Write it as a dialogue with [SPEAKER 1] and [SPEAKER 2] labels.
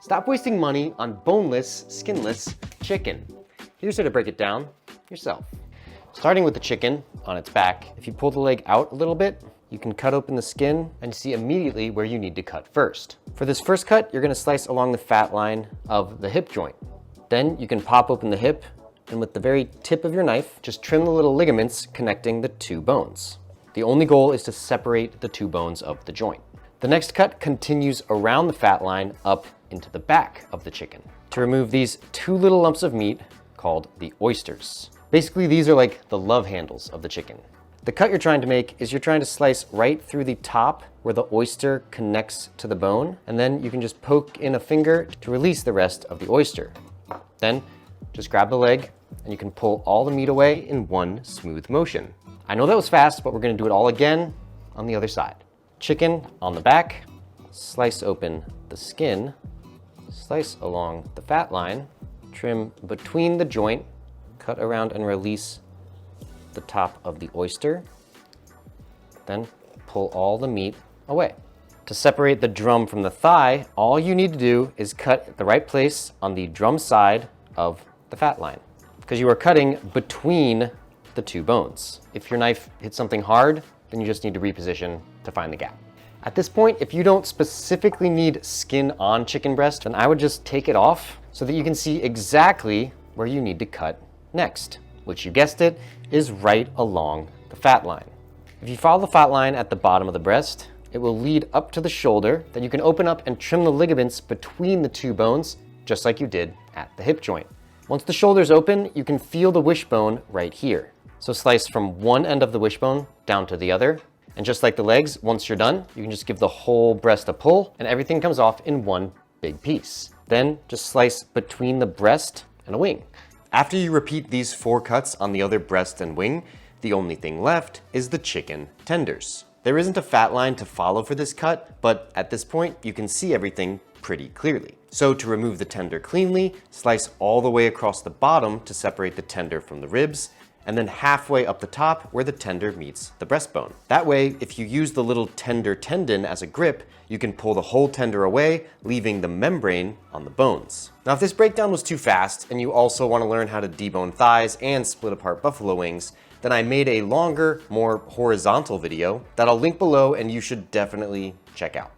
[SPEAKER 1] Stop wasting money on boneless, skinless chicken. Here's how to break it down yourself. Starting with the chicken on its back, if you pull the leg out a little bit, you can cut open the skin and see immediately where you need to cut first. For this first cut, you're gonna slice along the fat line of the hip joint. Then you can pop open the hip and with the very tip of your knife, just trim the little ligaments connecting the two bones. The only goal is to separate the two bones of the joint. The next cut continues around the fat line up into the back of the chicken to remove these two little lumps of meat called the oysters. Basically, these are like the love handles of the chicken. The cut you're trying to make is you're trying to slice right through the top where the oyster connects to the bone, and then you can just poke in a finger to release the rest of the oyster. Then just grab the leg and you can pull all the meat away in one smooth motion. I know that was fast, but we're gonna do it all again on the other side. Chicken on the back, slice open the skin, slice along the fat line, trim between the joint, cut around and release the top of the oyster, then pull all the meat away. To separate the drum from the thigh, all you need to do is cut at the right place on the drum side of the fat line, because you are cutting between the two bones. If your knife hits something hard, then you just need to reposition to find the gap. At this point, if you don't specifically need skin on chicken breast, then I would just take it off so that you can see exactly where you need to cut next, which you guessed it, is right along the fat line. If you follow the fat line at the bottom of the breast, it will lead up to the shoulder that you can open up and trim the ligaments between the two bones, just like you did at the hip joint. Once the shoulder's open, you can feel the wishbone right here. So slice from one end of the wishbone down to the other. And just like the legs, once you're done, you can just give the whole breast a pull and everything comes off in one big piece. Then just slice between the breast and a wing. After you repeat these 4 cuts on the other breast and wing, the only thing left is the chicken tenders. There isn't a fat line to follow for this cut, but at this point, you can see everything pretty clearly. So to remove the tender cleanly, slice all the way across the bottom to separate the tender from the ribs, and then halfway up the top where the tender meets the breastbone. That way, if you use the little tender tendon as a grip, you can pull the whole tender away, leaving the membrane on the bones. Now, if this breakdown was too fast and you also want to learn how to debone thighs and split apart buffalo wings, then I made a longer, more horizontal video that I'll link below and you should definitely check out.